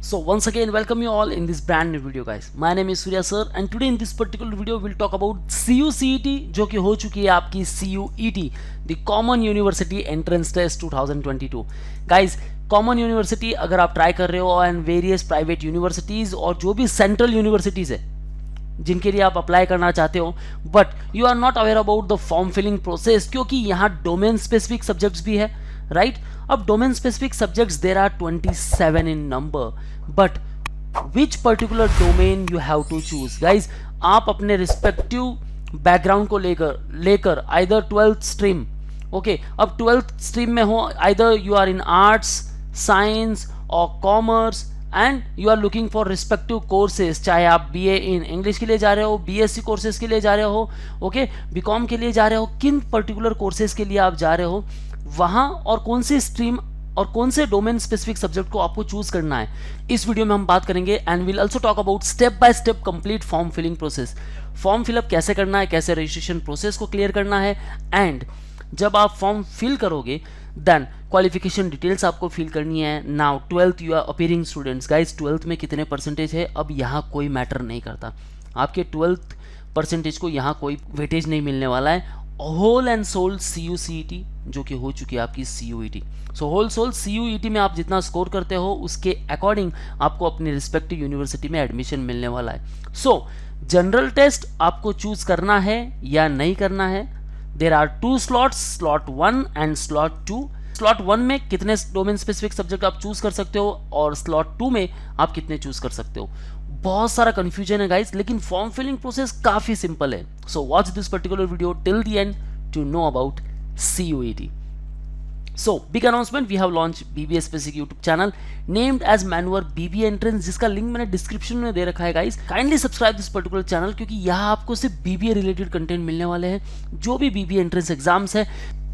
So once again welcome you all in this brand new video guys. My name is Surya sir and today in this particular video we'll talk about CUCET जो कि हो चुकी है आपकी CUET the Common University Entrance Test 2022. Guys common university अगर आप try कर रहे हो एंड वेरियस प्राइवेट यूनिवर्सिटीज़ और जो भी सेंट्रल यूनिवर्सिटीज़ है जिनके लिए आप अप्लाई करना चाहते हो but you are not aware about the form filling process क्योंकि यहाँ डोमेन स्पेसिफिक सब्जेक्ट्स भी है राइट. अब domain specific subjects there are 27 in number but which particular domain you have to choose guys. आप अपने रिस्पेक्टिव बैकग्राउंड को लेकर either 12th stream okay अब 12th स्ट्रीम में हो either you are in arts science और commerce and you are looking for respective courses, चाहे आप बीए इन इंग्लिश के लिए जा रहे हो, बीएससी कोर्सेज के लिए जा रहे हो, ओके बीकॉम के लिए जा रहे हो, किन पर्टिकुलर कोर्सेज के लिए आप जा रहे हो वहाँ और कौन सी स्ट्रीम और कौन से डोमेन स्पेसिफिक सब्जेक्ट को आपको चूज करना है इस वीडियो में हम बात करेंगे. And will also talk about step by step complete form filling process. Form fill up कैसे करना है, कैसे रजिस्ट्रेशन प्रोसेस को क्लियर करना है एंड जब आप फॉर्म फिल करोगे देन क्वालिफिकेशन डिटेल्स आपको फिल करनी है. Now 12th you are appearing students guys 12th में कितने परसेंटेज है अब यहाँ कोई मैटर नहीं करता. आपके 12th परसेंटेज को यहाँ कोई वेटेज नहीं मिलने वाला है. होल एंड सोल CUCET जो कि हो चुकी है आपकी CUET. So whole sole CUET में आप जितना स्कोर करते हो उसके अकॉर्डिंग आपको अपनी रिस्पेक्टिव यूनिवर्सिटी में एडमिशन मिलने वाला है. सो जनरल टेस्ट आपको चूज करना है या नहीं करना है. There are 2 slots, slot 1 and slot 2. Slot 1 में कितने डोमेन स्पेसिफिक सब्जेक्ट आप चूज कर सकते हो और स्लॉट 2 में आप कितने चूज कर सकते हो. बहुत सारा कंफ्यूजन है गाइस लेकिन फॉर्म फिलिंग प्रोसेस काफी सिंपल है. So watch this particular video till the end to know about CUET. So big announcement, we have launched BBA specific YouTube channel named as Maneuver BBA Entrance जिसका link मैंने description में दे रखा है guys. Kindly subscribe this particular channel क्योंकि यहाँ आपको सिर्फ BBA related content मिलने वाले हैं. जो भी BBA एंट्रेंस एग्जाम्स है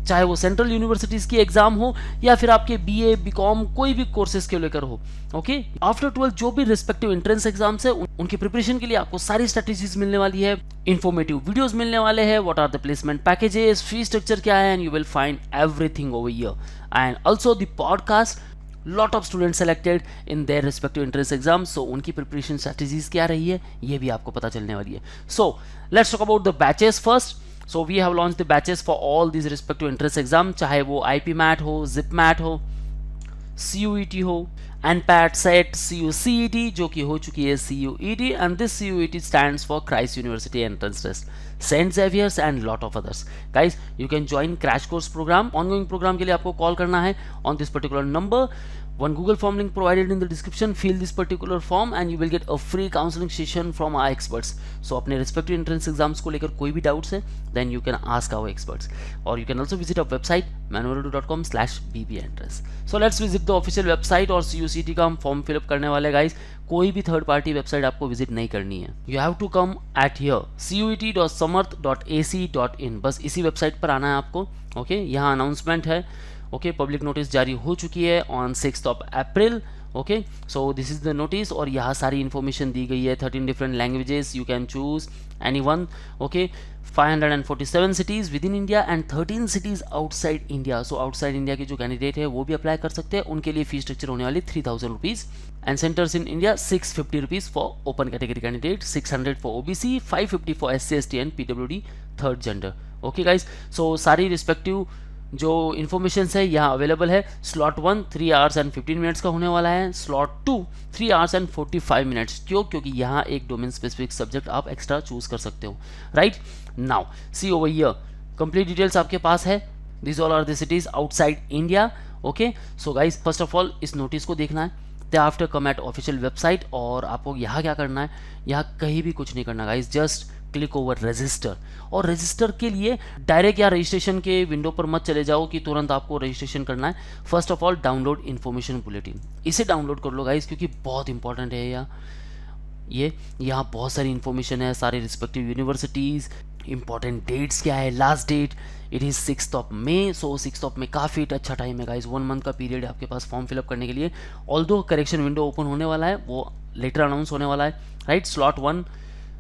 चाहे वो सेंट्रल यूनिवर्सिटीज की एग्जाम हो या फिर आपके BA BCom कोई भी कोर्सेज के लेकर हो ओके आफ्टर 12 जो भी रिस्पेक्टिव एंट्रेंस एग्जाम्स है उनकी प्रिपरेशन के लिए आपको सारी स्ट्रेटेजीज मिलने वाली है. इन्फॉर्मेटिव वीडियोस मिलने वाले हैं. What are the placement packages, fee structure क्या है and you will find everything over here. And also the podcast lot of student selected in their respective entrance exam. So उनकी preparation strategies क्या रही है ये भी आपको पता चलने वाली है. So let's talk about the batches first. So we have launched the batches for all these respective entrance exam, चाहे वो IPMAT हो, ZipMAT हो, CUET हो, NPAT, SET, CUCET जो कि हो चुकी है CUET and this CUET stands for Christ University Entrance Test, Saint Xavier's and lot of others. Guys, you can join crash course program. Ongoing program के लिए आपको कॉल करना है on this particular number. One Google form link provided in the description. Fill this particular form and you will get a free counseling session from our experts. So अपने respective entrance exams को लेकर कोई भी doubts है then you can ask our experts. Or you can also visit our website maneuveredu.com/bbeentrance. So let's visit the official website और CUCET का हम form fill up करने वाले guys. कोई भी थर्ड पार्टी वेबसाइट आपको विजिट नहीं करनी है. You have to come at here CUET.samarth.ac.in. बस इसी वेबसाइट पर आना है आपको ओके. यहाँ अनाउंसमेंट है ओके. पब्लिक नोटिस जारी हो चुकी है on 6th of April okay. So this is the notice और यहाँ सारी इन्फॉर्मेशन दी गई है. 13 different languages you can choose any one okay. 547 cities with in India and 13 cities outside India. So outside India के जो कैंडिडेट है वो भी अप्लाई कर सकते हैं. उनके लिए फी स्ट्रक्चर होने वाली 3000 rupees and centres in India 650 rupees for open category candidate, 600 for OBC, 550 for SC ST and PWD third gender okay guys. So सारी रिस्पेक्टिव जो इन्फॉर्मेशन है यहाँ अवेलेबल है. स्लॉट 1 3 hours and 15 minutes का होने वाला है. Slot 2 3 hours and 45 minutes. क्योंकि यहाँ एक डोमेन स्पेसिफिक सब्जेक्ट आप एक्स्ट्रा चूज कर सकते हो right. Now see over here complete details आपके पास है. This all are the cities outside India okay. So guys first of all इस नोटिस को देखना है. After come at official website और आपको यहाँ क्या करना है, यहाँ कहीं भी कुछ नहीं करना guys. Just click over register. और रजिस्टर के लिए डायरेक्ट या रजिस्ट्रेशन के विंडो पर मत चले जाओ कि तुरंत आपको रजिस्ट्रेशन करना है. First of all download information bulletin. इसे डाउनलोड कर लो गाइस क्योंकि बहुत इंपॉर्टेंट है ये यहाँ बहुत सारी इन्फॉर्मेशन है. सारे रिस्पेक्टिव यूनिवर्सिटीज़, इंपॉर्टेंट डेट्स क्या है. Last date it is 6th of May. So 6th of May काफ़ी अच्छा टाइम है गाइस. 1 month का पीरियड है आपके पास फॉर्म फिलअप करने के लिए. ऑल्दो करेक्शन विंडो ओपन होने वाला है वो लेटर अनाउंस होने वाला है राइट. स्लॉट 1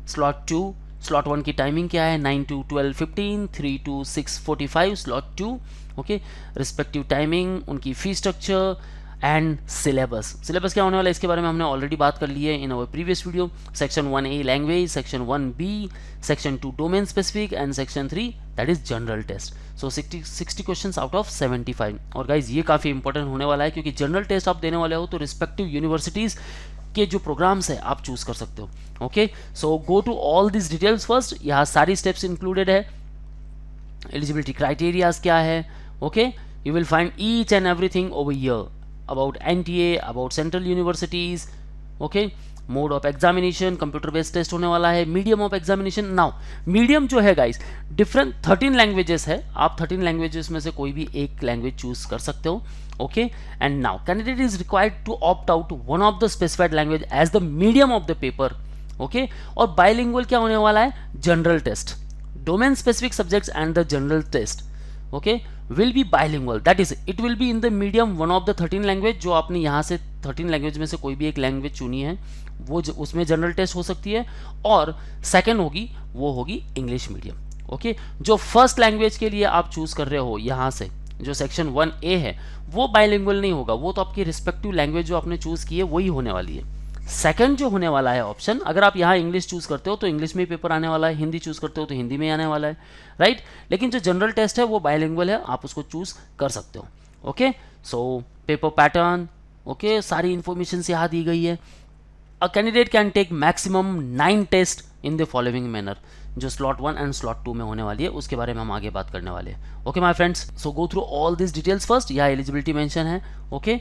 स्लॉट 2 स्लॉट 1 की टाइमिंग क्या है 9 to 12:15, 3 to 6:45 slot 2 okay. Respective timing, उनकी fee structure and syllabus. Syllabus क्या होने वाला है इसके बारे में हमने ऑलरेडी बात कर ली है in our previous video. Section 1A language, section 1B, section 2 domain specific and section 3 that is general test. So 60 questions out of 75। और गाइज ये काफ़ी इंपॉर्टेंट होने वाला है क्योंकि जनरल टेस्ट आप देने वाले हो तो रिस्पेक्टिव यूनिवर्सिटीज़ के जो प्रोग्राम्स है आप चूज कर सकते हो। Okay, so go to all this details first. यहाँ सारी स्टेप्स इंक्लूडेड है। एलिजिबिलिटी क्राइटेरियाज क्या है, okay, you will find each and everything over here about NTA, about central universities, okay. Mode of examination, computer based test होने वाला है। Medium of examination, now medium जो है गाइस डिफरेंट 13 लैंग्वेजेस है, आप 13 languages में से कोई भी एक लैंग्वेज चूज कर सकते हो, okay. And now candidate is required to opt out one of the specified language as the medium of the paper, okay. और बाइलिंगुअल क्या होने वाला है, general test, domain specific subjects and the general test, okay, will be bilingual, that is it will be in the medium one of the 13 language. जो आपने यहाँ से 13 language में से कोई भी एक लैंग्वेज चुनी है वो उसमें जनरल टेस्ट हो सकती है, और सेकंड होगी वो होगी इंग्लिश मीडियम, ओके। जो फर्स्ट लैंग्वेज के लिए आप चूज कर रहे हो यहाँ से जो सेक्शन 1A है वो बाइलिंगुअल नहीं होगा, वो तो आपकी रिस्पेक्टिव लैंग्वेज जो आपने चूज की है वही होने वाली है। सेकंड जो होने वाला है ऑप्शन, अगर आप यहाँ इंग्लिश चूज करते हो तो इंग्लिश में पेपर आने वाला है, हिंदी चूज करते हो तो हिंदी में आने वाला है, राइट। लेकिन जो जनरल टेस्ट है वो बाइलिंगुअल है, आप उसको चूज कर सकते हो, okay. So paper pattern, okay, सारी इंफॉर्मेशन यहाँ दी गई है। A candidate can take maximum 9 test in the following manner, जो स्लॉट 1 एंड स्लॉट 2 में होने वाली है उसके बारे में हम आगे बात करने वाले हैं, okay my friends. So go through all this details first. यहाँ एलिजिबिलिटी मेंशन है, okay.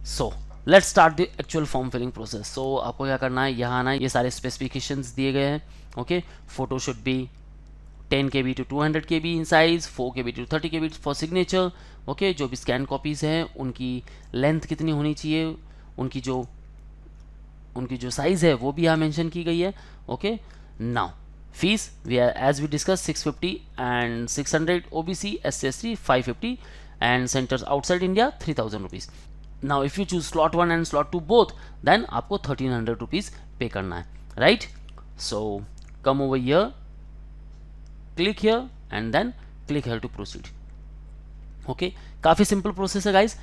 So let's start the actual form filling process. So आपको क्या करना है, यहाँ आना है, ये सारे स्पेसिफिकेशंस दिए गए हैं, okay. Photo should be 10 KB to 200 KB in size, 4 KB to 30 KB for signature, okay. जो भी स्कैन कॉपीज़ हैं उनकी लेंथ कितनी होनी चाहिए, उनकी जो साइज़ है वो भी यहाँ मेंशन की गई है, okay. Now fees we are as we discuss 650 and 600 OBC, SC/ST 550 and centres outside India 3000 rupees. Now if you choose slot 1 and slot 2 both, then आपको 1300 रुपीज़ पे करना है, right? So come over here, click here and then click here to proceed, okay? काफ़ी simple process है guys,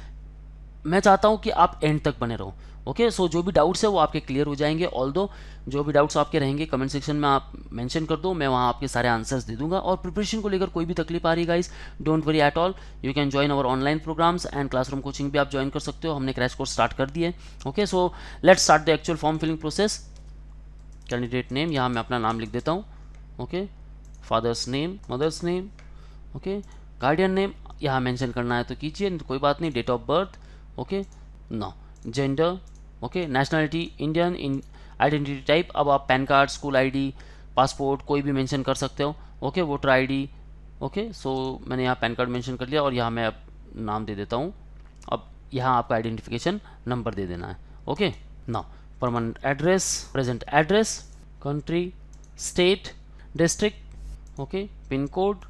मैं चाहता हूँ कि आप एंड तक बने रहो, ओके। सो जो भी डाउट्स है वो आपके क्लियर हो जाएंगे, ऑल्दो जो भी डाउट्स आपके रहेंगे कमेंट सेक्शन में आप मेंशन कर दो, मैं वहाँ आपके सारे आंसर्स दे दूंगा। और प्रिपरेशन को लेकर कोई भी तकलीफ आ रही है guys, don't worry at all, you can join our online programmes and classroom coaching भी आप ज्वाइन कर सकते हो, हमने क्रैश कोर्स स्टार्ट कर दिए, okay. So let's start the actual form filling process. Candidate name, यहाँ मैं अपना नाम लिख देता हूँ, okay. Father's name, mother's name, okay. Guardian name यहाँ मेंशन करना है तो कीजिए, कोई बात नहीं। Date of birth, okay. No gender, okay. Nationality Indian, identity type अब आप PAN card, school ID, passport कोई भी मेंशन कर सकते हो, okay. Voter ID, okay. So मैंने यहाँ पैन कार्ड मेंशन कर लिया और यहाँ मैं अब नाम दे देता हूँ। अब यहाँ आपका आइडेंटिफिकेशन नंबर दे देना है, okay. Now permanent address, present address, country, state, district, okay. Pin code,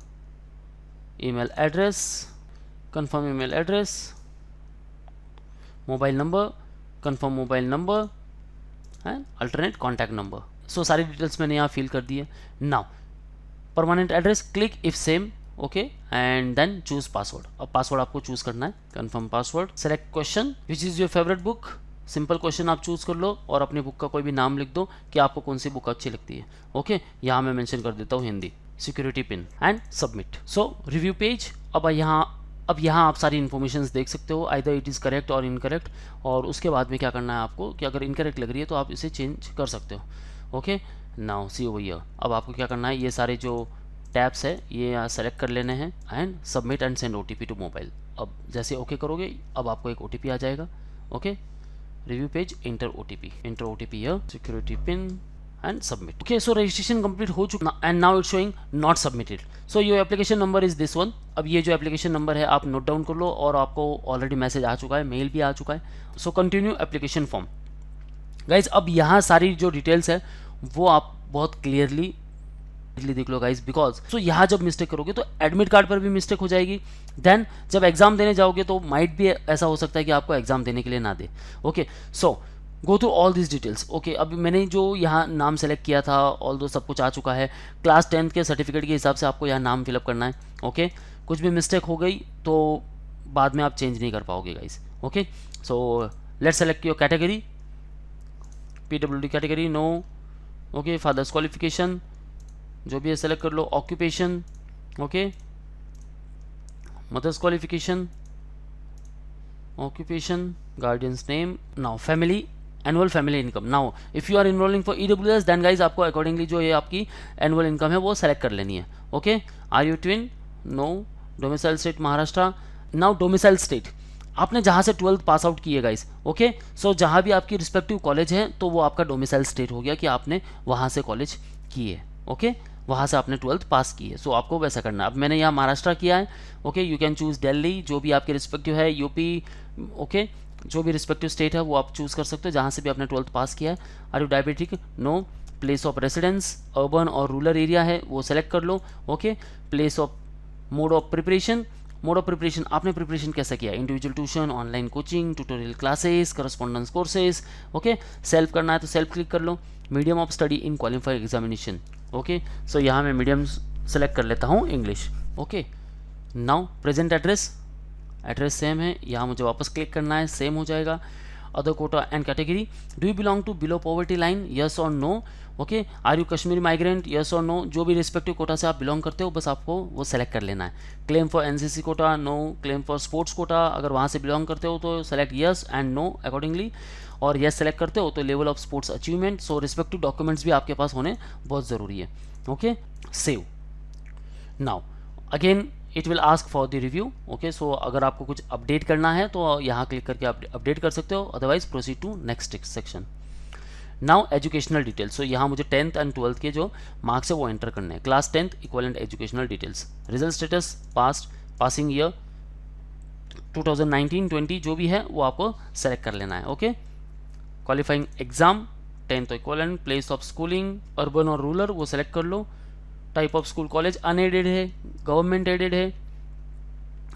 email address, confirm email address, mobile number, confirm mobile number and alternate contact number. So सारी डिटेल्स मैंने यहाँ फिल कर दी है। Now permanent address, click if same, okay, and then choose password. अब password आपको choose करना है, confirm password. Select question, which is your favourite book, simple question आप चूज कर लो और अपनी बुक का कोई भी नाम लिख दो कि आपको कौन सी बुक अच्छी लगती है, ओके। यहाँ मैं मेंशन कर देता हूँ Hindi, security pin and submit. So review page, अब यहाँ आप सारी इन्फॉर्मेशन देख सकते हो, आइदर इट इज़ करेक्ट और इनकरेक्ट। और उसके बाद में क्या करना है आपको कि अगर इनकरेक्ट लग रही है तो आप इसे चेंज कर सकते हो, okay. Now see over here, अब आपको क्या करना है, ये सारे जो टैब्स है ये यहाँ सेलेक्ट कर लेने हैं and submit and send OTP to mobile. अब जैसे ओके करोगे अब आपको एक OTP आ जाएगा, okay. Review page, inter OTP here, security pin and submit, okay। so registration complete हो चुका and now it's showing not submitted, so your application number is this one। अब ये जो एप्लीकेशन नंबर है आप नोट डाउन कर लो और आपको ऑलरेडी मैसेज आ चुका है, मेल भी आ चुका है। So continue application form guys. अब यहाँ सारी जो डिटेल्स है वो आप बहुत क्लियरली देख लो गाइज, बिकॉज सो यहाँ जब मिस्टेक करोगे तो एडमिट कार्ड पर भी मिस्टेक हो जाएगी, देन जब एग्जाम देने जाओगे तो माइट भी ऐसा हो सकता है कि आपको एग्जाम देने के लिए ना दे, okay. So go through all this details, okay. अब मैंने जो यहाँ नाम सेलेक्ट किया था ऑल दो सब कुछ आ चुका है, क्लास 10th के सर्टिफिकेट के हिसाब से आपको यहाँ नाम फिलअप करना है, ओके। कुछ भी मिस्टेक हो गई तो बाद में आप चेंज नहीं कर पाओगे guys, okay. So let's select your category. PWD category, no. Okay, father's qualification जो भी है सेलेक्ट कर लो. Occupation, okay, mother's qualification, occupation, guardian's name. Now family, annual family income. Now if you are enrolling for EWS then guys आपको accordingly जो ये आपकी annual income है वो सेलेक्ट कर लेनी है. Okay, are you twin, no. Domicile state Maharashtra. Now domicile state, आपने जहाँ से 12th पास आउट की है गाइज. ओके, सो जहाँ भी आपकी रिस्पेक्टिव कॉलेज है तो वो आपका डोमिसाइल स्टेट हो गया कि आपने वहाँ से कॉलेज की है. ओके, वहाँ से आपने 12th पास की है. सो आपको वैसा करना है. अब मैंने यहाँ महाराष्ट्र किया है. Okay, you can choose Delhi, जो भी आपके रिस्पेक्टिव है, यूपी. ओके, जो भी रिस्पेक्टिव स्टेट है वो आप चूज़ कर सकते हो जहाँ से भी आपने 12th पास किया है. Are you diabetic, no. Place of residence, urban और रूरल एरिया है वो सेलेक्ट कर लो. Okay, place of, mode of preparation. Mode of preparation, आपने प्रिपरेशन कैसा किया, individual tuition, online coaching, tutorial classes, correspondence courses. Okay, self करना है तो सेल्फ क्लिक कर लो. Medium of study in qualified examination. Okay, so यहाँ मैं मीडियम सेलेक्ट कर लेता हूँ, English. Okay, now present address, address same है, यहाँ मुझे वापस क्लिक करना है, सेम हो जाएगा. Other quota and category, do you belong to below poverty line, yes और no. Okay, are you Kashmiri migrant, yes और नो. जो भी रिस्पेक्टिव कोटा से आप बिलोंग करते हो बस आपको वो सेलेक्ट कर लेना है. Claim for NCC quota, no. Claim for sports quota, अगर वहाँ से बिलोंग करते हो तो select yes and no accordingly. और यस सेलेक्ट करते हो तो level of sports achievement. So respective documents भी आपके पास होने बहुत ज़रूरी है. Okay, save. Now again it will ask for the review. Okay, so अगर आपको कुछ अपडेट करना है तो यहाँ क्लिक करके आप अपडेट कर सकते हो, otherwise proceed to next section. Now educational details. So यहाँ मुझे 10th एंड 12th के जो मार्क्स है वो एंटर करने हैं. Class 10th equivalent educational details. Result status, past, passing year 2019-20 जो भी है वो आपको सेलेक्ट कर लेना है. Okay, qualifying exam 10th equivalent. Place of schooling, urban और रूरल वो सेलेक्ट कर लो. Type of school, college unaided है, गवर्नमेंट एडेड है,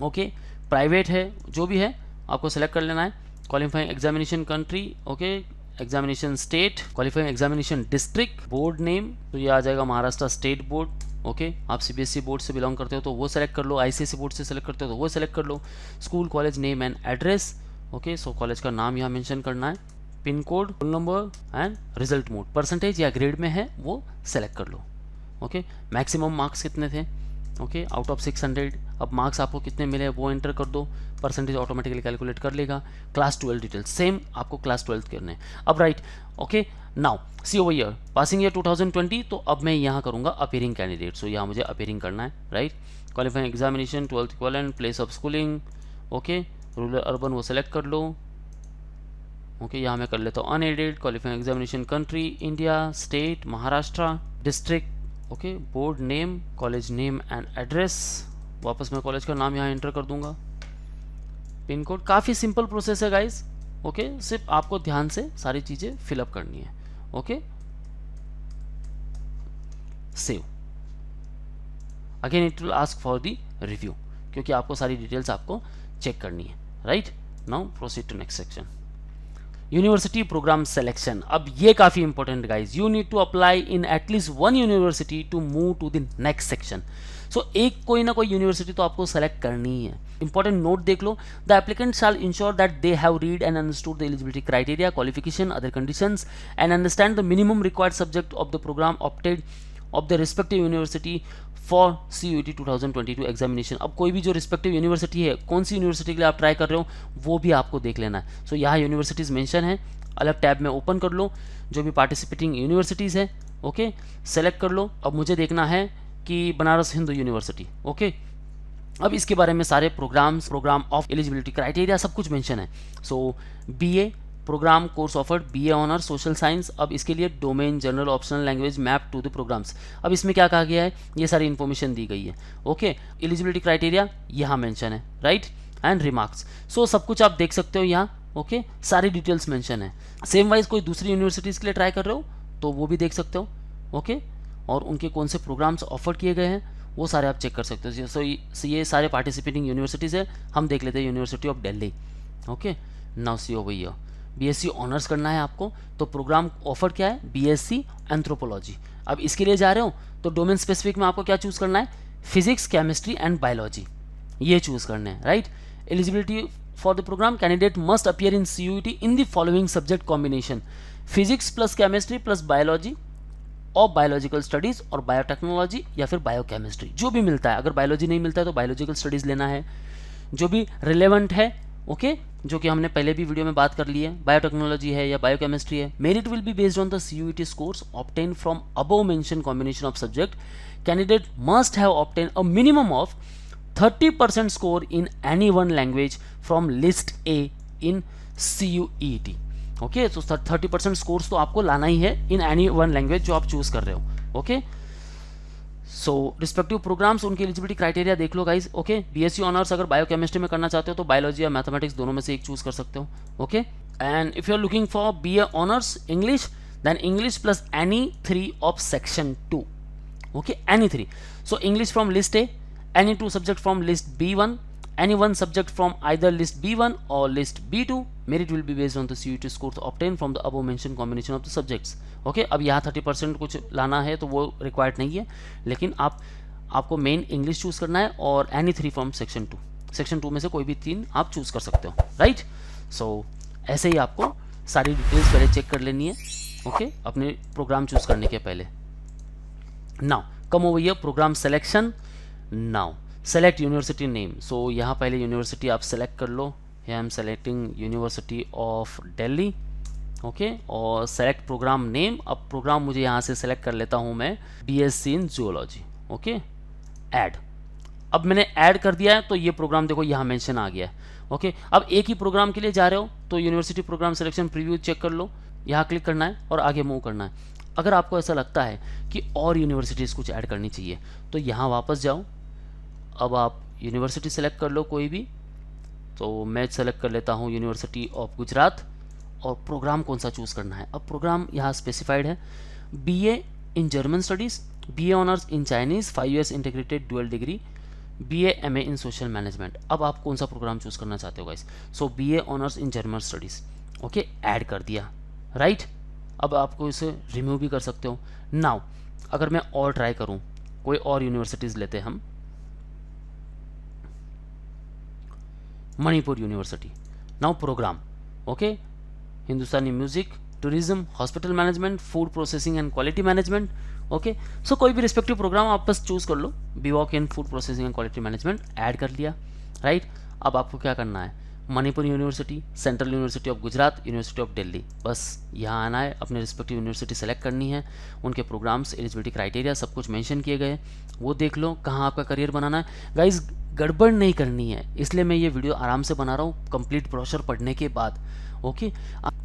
ओके, प्राइवेट है, जो भी है आपको सेलेक्ट कर लेना है. Qualifying examination country, okay, examination state, qualifying examination district, board name तो ये आ जाएगा महाराष्ट्र स्टेट बोर्ड. ओके, आप CBSE बोर्ड से बिलोंग करते हो तो वो सेलेक्ट कर लो, ICSE बोर्ड से सेलेक्ट करते हो तो वो सेलेक्ट कर लो. School, college name and address. Okay, so college का नाम यहाँ मेंशन करना है. Pin code, roll number and result mode, percentage या ग्रेड में है वो सेलेक्ट कर लो. ओके, मैक्सिमम मार्क्स कितने थे. Okay, out of 600. अब मार्क्स आपको कितने मिले वो एंटर कर दो, परसेंटेज ऑटोमेटिकली कैलकुलेट कर लेगा. क्लास 12 डिटेल्स सेम आपको क्लास 12 करने हैं. अब right, okay, now see over year, passing year 2020. तो अब मैं यहाँ करूँगा अपीयरिंग कैंडिडेट. सो यहाँ मुझे अपीयरिंग करना है, right. Qualifying examination 12th equivalent, place of schooling, okay, rural urban वो सेलेक्ट कर लो. ओके, यहाँ मैं कर लेता हूँ unaided. Qualifying examination country India, state Maharashtra, district, okay, board name, college name and address. वापस मैं कॉलेज का नाम यहाँ एंटर कर दूंगा. पिन कोड, काफ़ी सिंपल प्रोसेस है गाइज. ओके, सिर्फ आपको ध्यान से सारी चीज़ें फिलअप करनी है. Okay, save. Again it will ask for the review क्योंकि आपको सारी डिटेल्स आपको चेक करनी है, right. Now proceed to next section. University programme selection. अब ये काफ़ी important guys. You need to apply in at least one university to move to the next section. So एक कोई ना कोई यूनिवर्सिटी तो आपको सेलेक्ट करनी ही है. इंपॉर्टेंट नोट देख लो. The applicant shall ensure that they have read and understood the eligibility criteria, qualification, other conditions and understand the minimum required subject of the programme opted of the respective university for CUET 2022 examination. अब कोई भी जो respective university है, कौन सी university के लिए आप try कर रहे हो वो भी आपको देख लेना है. सो यहाँ यूनिवर्सिटीज़ मेंशन है, अलग टैब में ओपन कर लो जो भी पार्टिसिपेटिंग यूनिवर्सिटीज़ है. ओके, सेलेक्ट कर लो. अब मुझे देखना है कि बनारस हिंदू यूनिवर्सिटी. ओके, अब इसके बारे में सारे प्रोग्राम ऑफ एलिजिबिलिटी क्राइटेरिया सब कुछ मेंशन है. So BA programme course offered, BA honour social science. अब इसके लिए domain, general, optional language, map to the programmes. अब इसमें क्या कहा गया है, ये सारी इन्फॉर्मेशन दी गई है. ओके, एलिजिबिलिटी क्राइटेरिया यहाँ मेंशन है, राइट, एंड रिमार्क्स. सो सब कुछ आप देख सकते हो यहाँ. ओके, सारी डिटेल्स मेंशन है. सेम वाइज कोई दूसरी यूनिवर्सिटीज़ के लिए ट्राई कर रहे हो तो वो भी देख सकते हो. ओके, और उनके कौन से प्रोग्राम्स ऑफर किए गए हैं वो सारे आप चेक कर सकते हो. सो ये सारे पार्टिसिपेटिंग यूनिवर्सिटीज़ है. हम देख लेते हैं university of Delhi. Okay, now see over here. BSc honours करना है आपको तो प्रोग्राम ऑफर क्या है, BSc एंथ्रोपोलॉजी. अब इसके लिए जा रहे हो तो डोमेन स्पेसिफिक में आपको क्या चूज़ करना है, फिजिक्स, केमिस्ट्री एंड बायोलॉजी, ये चूज़ करने हैं, right. Eligibility for the program, candidate must appear in CUET in the following subject combination: physics plus chemistry plus biology और बायोलॉजिकल स्टडीज़ और बायोटेक्नोलॉजी या फिर बायोकेमिस्ट्री, जो भी मिलता है। अगर बायोलॉजी नहीं मिलता है तो बायोलॉजिकल स्टडीज़ लेना है, जो भी रिलेवेंट है, ओके, जो कि हमने पहले भी वीडियो में बात कर ली है। बायोटेक्नोलॉजी है या बायोकेमिस्ट्री है। Merit will be based on the CUET scores obtain from above mention combination of subject. Candidate must have obtain a minimum of 30% score in any one language from list A in CUET। Okay, तो 30% scores तो आपको लाना ही है in any one language जो आप choose कर रहे हो। ओके, सो रिस्पेक्टिव प्रोग्राम्स, उनकी एलिजिबिलिटी क्राइटेरिया देख लो गाइज। ओके, BSc ऑनर्स अगर बायोकेमिस्ट्री में करना चाहते हो तो बायोलॉजी या मैथमेटिक्स दोनों में से एक चूज कर सकते हो। Okay, and if you are looking for BA honours English, then English plus any 3 of section 2। Okay, any 3, so English from list A, any 2 subject from list B1, any 1 subject from either list B1 or list B2. Merit will be based on the CUET scores obtained from the above mentioned combination of the subjects. Okay, अब यहाँ 30% कुछ लाना है तो वो required नहीं है, लेकिन आपको मेन इंग्लिश चूज करना है और एनी 3 फ्रॉम सेक्शन 2। सेक्शन 2 में से कोई भी 3 आप चूज कर सकते हो, राइट। सो ऐसे ही आपको सारी डिटेल्स पहले चेक कर लेनी है, ओके, अपने प्रोग्राम चूज करने के पहले। Now come over here, programme selection. Now select university name. So यहाँ पहले यूनिवर्सिटी आप सेलेक्ट कर लो। I am selecting university of Delhi. Okay, और सेलेक्ट प्रोग्राम नेम। अब प्रोग्राम मुझे यहाँ से सेलेक्ट कर लेता हूँ मैं, BSc in zoology. Okay, add. अब मैंने ऐड कर दिया है तो ये प्रोग्राम देखो यहाँ मेंशन आ गया है। ओके, अब एक ही प्रोग्राम के लिए जा रहे हो तो university programme selection preview check कर लो, यहाँ क्लिक करना है और आगे मूव करना है। अगर आपको ऐसा लगता है कि और यूनिवर्सिटीज़ कुछ ऐड करनी चाहिए तो यहाँ वापस जाओ। अब आप यूनिवर्सिटी सेलेक्ट कर लो कोई भी, तो मैं सेलेक्ट कर लेता हूँ यूनिवर्सिटी ऑफ गुजरात, और प्रोग्राम कौन सा चूज़ करना है। अब प्रोग्राम यहाँ स्पेसिफाइड है, BA in German studies, BA honours in Chinese, 5 years integrated dual degree, BA MA in social management. अब आप कौन सा प्रोग्राम चूज़ करना चाहते हो guys. So BA honours in German studies, okay, add कर दिया, राइट। अब आपको इसे रिमूव भी कर सकते हो। नाउ अगर मैं और ट्राई करूँ, कोई और यूनिवर्सिटीज़ लेते हैं हम, Manipur university. Now programme, okay, Hindustani music, tourism, hospital management, food processing and quality management. Okay, so कोई भी रिस्पेक्टिव प्रोग्राम आप बस चूज कर लो। BWOC in food processing and quality management add कर लिया, राइट। अब आपको क्या करना है, Manipur university, central university of Gujarat, university of Delhi, बस यहाँ आना है, अपने रिस्पेक्टिव यूनिवर्सिटी सेलेक्ट करनी है, उनके प्रोग्राम्स, एलिजिबिलिटी क्राइटेरिया सब कुछ मेंशन किए गए, वो देख लो कहाँ आपका करियर बनाना है। गाइज गड़बड़ नहीं करनी है, इसलिए मैं ये वीडियो आराम से बना रहा हूँ कंप्लीट ब्रोशर पढ़ने के बाद, ओके,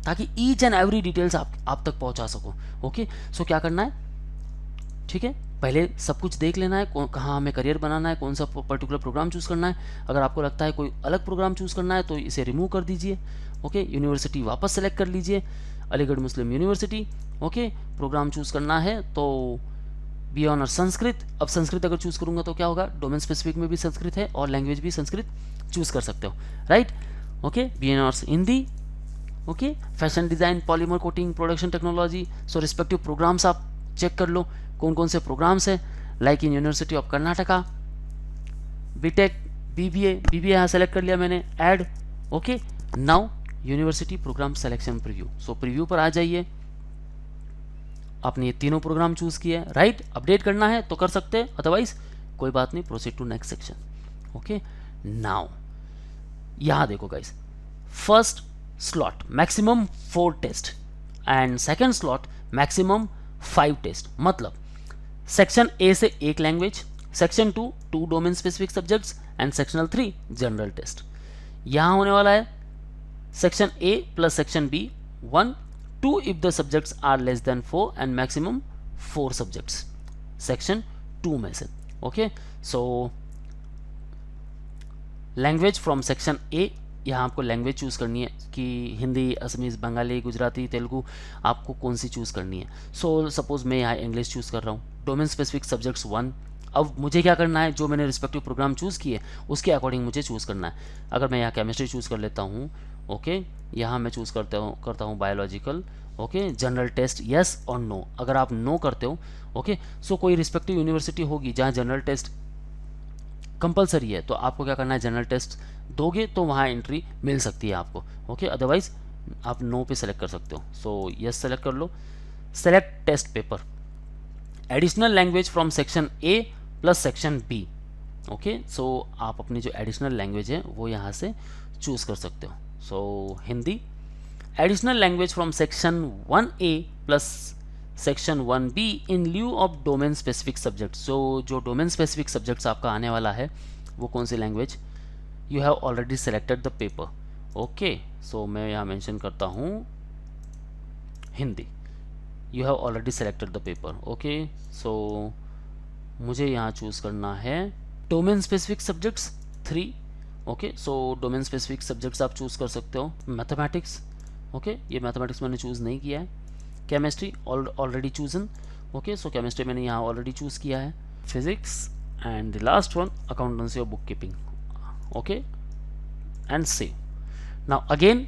ताकि ईच एंड एवरी डिटेल्स आप तक पहुँचा सको। ओके, सो क्या करना है, ठीक है, पहले सब कुछ देख लेना है, कहाँ हमें करियर बनाना है, कौन सा पर्टिकुलर प्रोग्राम चूज़ करना है। अगर आपको लगता है कोई अलग प्रोग्राम चूज़ करना है तो इसे रिमूव कर दीजिए। ओके, यूनिवर्सिटी वापस सेलेक्ट कर लीजिए, अलीगढ़ मुस्लिम यूनिवर्सिटी। ओके, प्रोग्राम चूज़ करना है तो BA ऑनर्स संस्कृत। अब संस्कृत अगर चूज़ करूँगा तो क्या होगा, डोमेन स्पेसिफिक में भी संस्कृत है और लैंग्वेज भी संस्कृत चूज़ कर सकते हो, right. Okay, BA honours Hindi. Okay, fashion design, polymer coating, production technology. So respective programmes आप चेक कर लो कौन कौन से प्रोग्राम्स हैं, like in university of Karnataka, BTech, BBA यहाँ सेलेक्ट कर लिया मैंने, add. Okay, now university programme selection preview. So preview पर आ जाइए, आपने ये तीनों प्रोग्राम चूज किए, राइट। अपडेट करना है तो कर सकते हैं, अदरवाइज कोई बात नहीं, proceed to next section. Okay, now यहाँ देखो guys, first slot maximum 4 test and second slot maximum 5 test. मतलब सेक्शन A से 1 language, section 2 2 domain specific subjects and sectional 3 general test. यहाँ होने वाला है section A plus section B 1, 2 if the subjects are less than 4 and maximum 4 subjects section 2 में से। Okay, so language from section A, यहाँ आपको language choose करनी है कि हिंदी, असमीज़, बंगाली, गुजराती, तेलुगु, आपको कौन सी चूज़ करनी है। सो सपोज मैं यहाँ इंग्लिश चूज़ कर रहा हूँ। Domain specific subjects 1। अब मुझे क्या करना है, जो मैंने रिस्पेक्टिव प्रोग्राम चूज़ किए उसके अकॉर्डिंग मुझे चूज़ करना है। अगर मैं यहाँ केमिस्ट्री चूज़ कर लेता हूँ, ओके, यहाँ मैं चूज़ करता हूँ biological. Okay, general test yes और नो। अगर आप नो करते हो, ओके, सो कोई रिस्पेक्टिव यूनिवर्सिटी होगी जहाँ जनरल टेस्ट कंपलसरी है, तो आपको क्या करना है, जनरल टेस्ट दोगे तो वहाँ एंट्री मिल सकती है आपको। ओके, अदरवाइज आप नो पे सेलेक्ट कर सकते हो। सो यस सेलेक्ट कर लो। Select test paper, additional language from section A plus section B. Okay, so आप अपनी जो एडिशनल लैंग्वेज है वो यहाँ से चूज कर सकते हो। So Hindi, additional language from section 1A plus section 1B in lieu of domain specific subject. जो डोमेन स्पेसिफिक सब्जेक्ट्स आपका आने वाला है वो कौन सी language, you have already selected the paper. Okay, so मैं यहाँ मेंशन करता हूँ Hindi, you have already selected the paper. Okay, so मुझे यहाँ चूज़ करना है domain specific subjects 3। Okay, so domain specific subjects आप चूज़ कर सकते हो। मैथमेटिक्स, ओके, ये मैथमेटिक्स मैंने चूज़ नहीं किया है। Chemistry already chosen. Okay, so chemistry मैंने यहाँ ऑलरेडी चूज़ किया है। Physics and the last one accountancy और book keeping. Okay, and save. Now again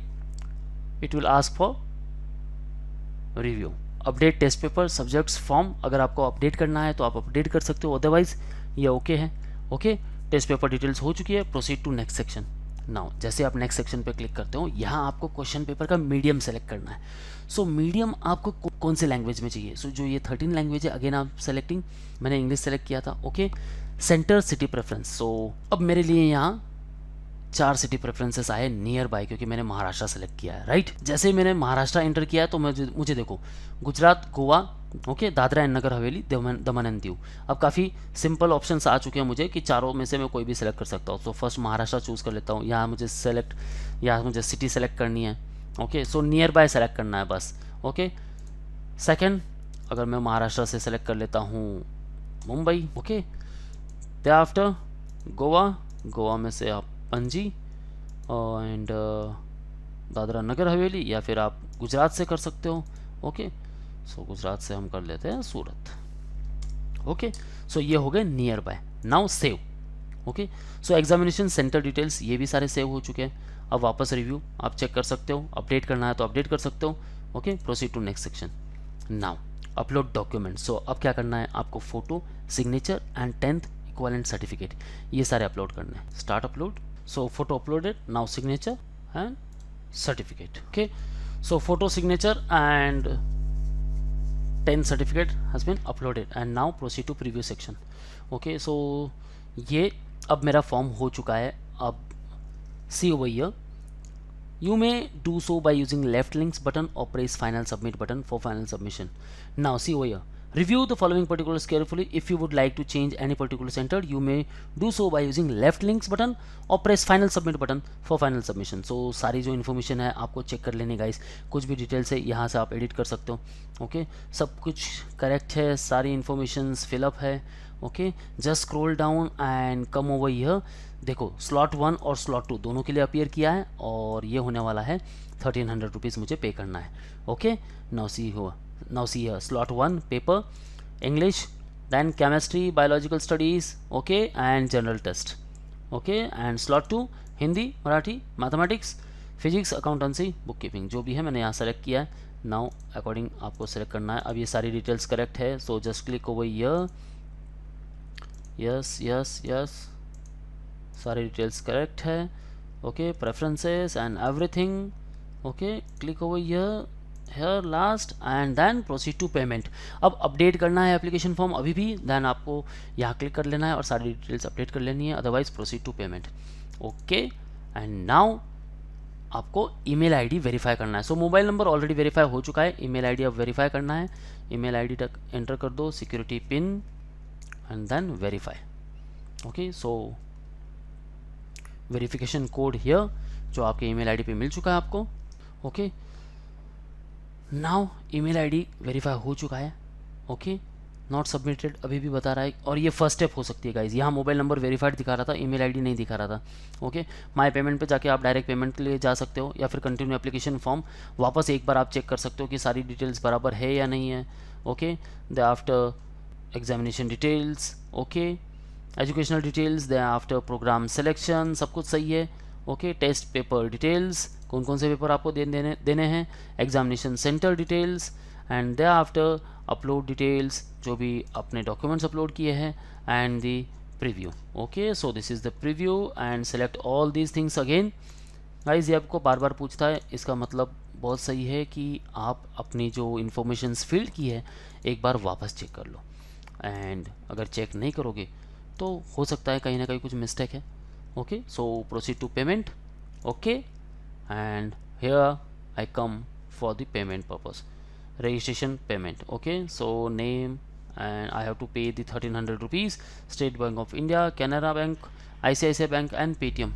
it will ask for review. Update test paper subjects form, अगर आपको update करना है तो आप अपडेट कर सकते हो, अदरवाइज ये ओके है। ओके, टेस्ट पेपर डिटेल्स हो चुकी है, proceed to next section. Now जैसे आप नेक्स्ट सेक्शन पे क्लिक करते हो, यहाँ आपको क्वेश्चन पेपर का मीडियम सेलेक्ट करना है। सो मीडियम आपको कौन से लैंग्वेज में चाहिए। सो जो ये 13 लैंग्वेज है, अगेन आप सेलेक्टिंग, मैंने इंग्लिश सेलेक्ट किया था। Okay, centre city preference. So अब मेरे लिए यहाँ 4 सिटी प्रेफरेंसेस आए नियर बाय, क्योंकि मैंने महाराष्ट्र सेलेक्ट किया है, राइट। जैसे ही मैंने महाराष्ट्र एंटर किया है तो मुझे देखो Gujarat, Goa, okay, Dadra and Nagar Haveli, Daman and Diu. अब काफ़ी सिंपल ऑप्शंस आ चुके हैं मुझे कि चारों में से मैं कोई भी सेलेक्ट कर सकता हूँ। तो फर्स्ट महाराष्ट्र चूज़ कर लेता हूँ। यहाँ मुझे सिटी सेलेक्ट करनी है। Okay, so near by select करना है बस। ओके, सेकंड अगर मैं महाराष्ट्र से सेलेक्ट कर लेता हूँ मुंबई। ओके, दे आफ्टर गोवा में से आप पणजी एंड दादरा नगर हवेली, या फिर आप गुजरात से कर सकते हो। ओके, सो गुजरात से हम कर लेते हैं सूरत। ओके, सो ये हो गए near by. Now save. Okay, so examination centre details ये भी सारे सेव हो चुके हैं। अब वापस रिव्यू आप चेक कर सकते हो, अपडेट करना है तो अपडेट कर सकते हो। Okay, proceed to next section. Now upload document. So अब क्या करना है आपको, photo, signature and 10th equivalent certificate ये सारे अपलोड करने हैं। Start upload. So photo uploaded, now signature and certificate. Okay, so photo, signature and 10 certificate has been uploaded and now proceed to preview section. Okay, so ये अब मेरा form हो चुका है। अब see over here, you may do so by using left links button or press final submit button for final submission. Now see over here, review the following particulars carefully. If you would like to change any particular center, you may do so by using left links button और press final submit button for final submission. So सारी जो information है आपको check कर लेनी guys, कुछ भी details है यहाँ से आप एडिट कर सकते हो। ओके, सब कुछ करेक्ट है, सारी इन्फॉर्मेशन फिलअप है। Okay, just scroll down and come over here. देखो स्लॉट 1 और स्लॉट 2 दोनों के लिए अपीयर किया है और ये होने वाला है 1300 रुपीज़ मुझे पे करना है। Okay, now see here, slot 1 paper English, then chemistry, biological studies, okay, and general test. Okay, and slot 2 Hindi, Marathi, mathematics, physics, accountancy, book keeping, जो भी है मैंने यहाँ सेलेक्ट किया है। नाउ अकॉर्डिंग आपको सेलेक्ट करना है। अब ये सारी डिटेल्स करेक्ट है, so just click over here. Yes, सारी डिटेल्स करेक्ट है। Okay, preferences and everything. Okay, click over here last and then proceed to payment. अब अपडेट करना है एप्लीकेशन फॉर्म अभी भी, देन आपको यहाँ क्लिक कर लेना है और सारी डिटेल्स अपडेट कर लेनी है, otherwise proceed to payment. Okay, and now आपको ईमेल आईडी वेरीफाई करना है। So mobile number already verify हो चुका है, ईमेल आईडी अब वेरीफाई करना है। ईमेल आईडी तक एंटर कर दो, security pin and then verify. Okay, so verification code here जो आपके ईमेल आईडी पे मिल चुका है आपको। Okay, now email ID verify हो चुका है। ओके, नॉट सबमिटेड अभी भी बता रहा है, और ये फर्स्ट स्टेप हो सकती है गाइज। यहाँ मोबाइल नंबर वेरीफाइड दिखा रहा था, ईमेल आईडी नहीं दिखा रहा था। ओके, माय पेमेंट पे जाके आप डायरेक्ट पेमेंट के लिए जा सकते हो, या फिर कंटिन्यू एप्लीकेशन फॉर्म वापस एक बार आप चेक कर सकते हो कि सारी डिटेल्स बराबर है या नहीं है। Okay, the after examination details, okay, educational details, the after programme selection, सब कुछ सही है। ओके, टेस्ट पेपर डिटेल्स, कौन कौन से पेपर आपको देने हैं, examination centre details, and they after upload details, जो भी अपने डॉक्यूमेंट्स अपलोड किए हैं, and the preview. Okay, so this is the preview and select all these things again. Guys ये आपको बार बार पूछता है, इसका मतलब बहुत सही है कि आप अपनी जो इन्फॉर्मेशंस फिल की है एक बार वापस चेक कर लो, एंड अगर चेक नहीं करोगे तो हो सकता है कहीं ना कहीं कुछ मिस्टेक है. Okay, so proceed to payment. Okay, and here I come for the payment purpose, registration payment. Okay, so name, and I have to pay the 1300 rupees, State Bank of India, Canara Bank, ICICI Bank and Paytm.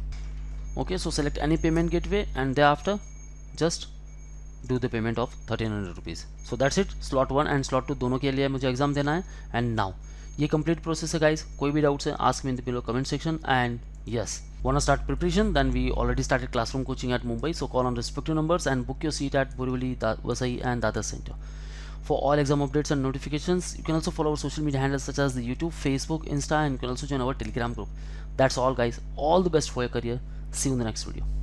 Okay, so select any payment gateway and thereafter just do the payment of 1300 rupees. So that's it, slot 1 and slot 2 दोनों के लिए मुझे exam देना है. And now ये complete process है guys. कोई भी डाउट्स है ask me in the below comment section. And yes, wanna start preparation? Then we already started classroom coaching at Mumbai, so call on respective numbers and book your seat at Borivali, Vasai and Dadar Center. For all exam updates and notifications, you can also follow our social media handles such as the YouTube, Facebook, Insta, and you can also join our Telegram group. That's all guys. All the best for your career. See you in the next video.